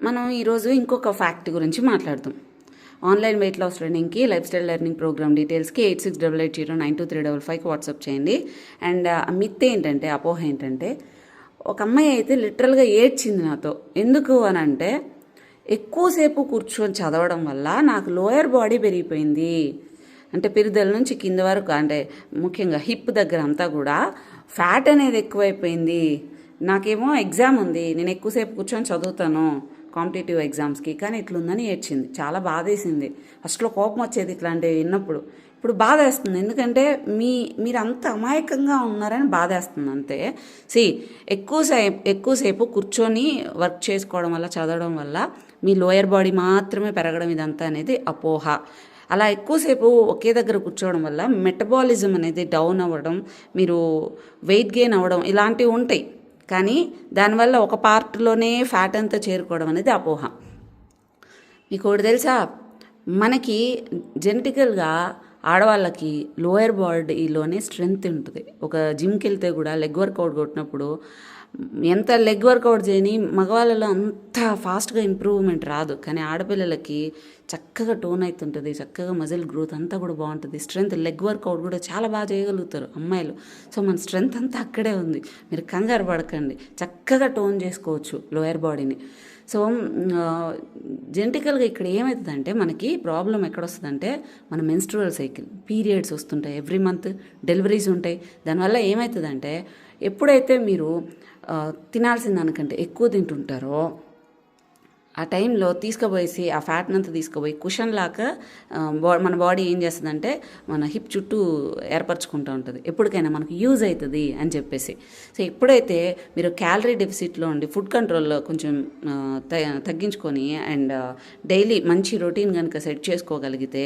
మనం ఈరోజు ఇంకొక ఫ్యాక్ట్ గురించి మాట్లాడుతాం. ఆన్లైన్ వెయిట్ లాస్ ట్రైనింగ్కి లైఫ్ స్టైల్ లెర్నింగ్ ప్రోగ్రామ్ డీటెయిల్స్కి 8688092355కి వాట్సాప్ చేయండి. అండ్ ఆ మిత్ ఏంటంటే, అపోహ ఏంటంటే, ఒక అమ్మాయి అయితే లిటరల్గా ఏడ్చింది నాతో. ఎందుకు అని అంటే, ఎక్కువసేపు కూర్చొని చదవడం వల్ల నాకు లోయర్ బాడీ పెరిగిపోయింది. అంటే పిరుదల నుంచి కింద వరకు, అంటే ముఖ్యంగా హిప్ దగ్గర అంతా కూడా ఫ్యాట్ అనేది ఎక్కువైపోయింది. నాకేమో ఎగ్జామ్ ఉంది, నేను ఎక్కువసేపు కూర్చొని చదువుతాను కాంపిటేటివ్ ఎగ్జామ్స్కి, కానీ ఇట్లుందని ఏడ్చింది. చాలా బాధేసింది. ఫస్ట్లో కోపం వచ్చేది ఇట్లాంటివి విన్నప్పుడు. ఇప్పుడు బాధేస్తుంది, ఎందుకంటే మీరు అంత అమాయకంగా ఉన్నారని బాధేస్తుంది అంతే. ఎక్కువసేపు కూర్చొని వర్క్ చేసుకోవడం వల్ల, చదవడం వల్ల మీ లోయర్ బాడీ మాత్రమే పెరగడం ఇదంతా అనేది అపోహ. అలా ఎక్కువసేపు ఒకే దగ్గర కూర్చోవడం వల్ల మెటబాలిజం అనేది డౌన్ అవ్వడం, మీరు వెయిట్ గెయిన్ అవ్వడం ఇలాంటివి ఉంటాయి. కానీ దానివల్ల ఒక పార్ట్లోనే ఫ్యాట్ అంతా చేరుకోవడం అనేది అపోహ. మీకు ఒకటి తెలుసా, మనకి జెనెటికల్గా ఆడవాళ్ళకి లోయర్ బాడీలోనే స్ట్రెంగ్త్ ఉంటుంది. ఒక జిమ్కి వెళ్తే కూడా లెగ్ వర్కౌట్ కొట్టినప్పుడు ఎంత లెగ్ వర్కౌట్ చేయని మగవాళ్ళలో అంత ఫాస్ట్గా ఇంప్రూవ్మెంట్ రాదు, కానీ ఆడపిల్లలకి చక్కగా టోన్ అవుతుంటుంది, చక్కగా మజిల్ గ్రోత్ అంతా కూడా బాగుంటుంది. స్ట్రెంగ్త్ లెగ్ వర్కౌట్ కూడా చాలా బాగా చేయగలుగుతారు అమ్మాయిలు. సో మన స్ట్రెంగ్త్ అంతా అక్కడే ఉంది, మీరు కంగారు పడకండి, చక్కగా టోన్ చేసుకోవచ్చు లోయర్ బాడీని. సో జెనెటికల్గా ఇక్కడ ఏమవుతుందంటే, మనకి ప్రాబ్లం ఎక్కడొస్తుందంటే, మన మెన్స్ట్రువల్ సైకిల్, పీరియడ్స్ వస్తుంటాయి, ఎవ్రీ మంత్ డెలివరీస్ ఉంటాయి. దానివల్ల ఏమవుతుందంటే, ఎప్పుడైతే మీరు తినాల్సిన దానికంటే ఎక్కువ తింటుంటారో ఆ టైంలో తీసుకుపోయేసి ఆ ఫ్యాట్ని అంతా తీసుకుపోయి కుషన్ లాగా మన బాడీ ఏం చేస్తుందంటే మన హిప్ చుట్టూ ఏర్పరచుకుంటూ ఉంటుంది. ఎప్పటికైనా మనకు యూజ్ అవుతుంది అని చెప్పేసి. సో ఎప్పుడైతే మీరు క్యాలరీ డెఫిసిట్లో ఉండి ఫుడ్ కంట్రోల్లో కొంచెం తగ్గించుకొని అండ్ డైలీ మంచి రొటీన్ కనుక సెట్ చేసుకోగలిగితే,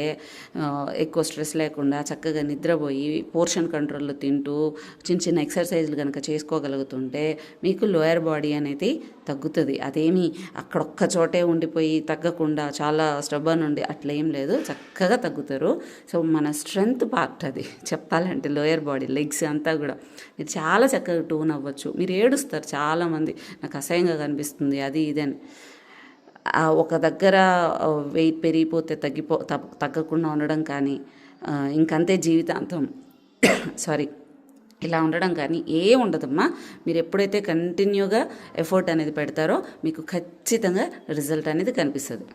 ఎక్కువ స్ట్రెస్ లేకుండా చక్కగా నిద్రపోయి పోర్షన్ కంట్రోల్లో తింటూ చిన్న చిన్న ఎక్సర్సైజ్లు కనుక చేసుకోగలుగుతుంటే మీకు లోయర్ బాడీ అనేది తగ్గుతుంది. అదేమి అక్కడొక్క చోటే ఉండిపోయి తగ్గకుండా చాలా స్టబ్బర్న్ ఉండి అట్లా ఏం లేదు, చక్కగా తగ్గుతారు. సో మన స్ట్రెంగ్త్ పార్ట్ అది చెప్పాలంటే, లోయర్ బాడీ లెగ్స్ అంతా కూడా మీరు చాలా చక్కగా టోన్ అవ్వచ్చు. మీరు ఏడుస్తారు చాలామంది, నాకు అసహ్యంగా కనిపిస్తుంది అది ఇది అని. ఒక దగ్గర వెయిట్ పెరిగిపోతే తగ్గకుండా ఉండడం కానీ, ఇంకంతే జీవితాంతం ఇలా ఉండడం కానీ ఏం ఉండదమ్మా. మీరు ఎప్పుడైతే కంటిన్యూగా ఎఫర్ట్ అనేది పెడతారో మీకు ఖచ్చితంగా రిజల్ట్ అనేది కనిపిస్తుంది.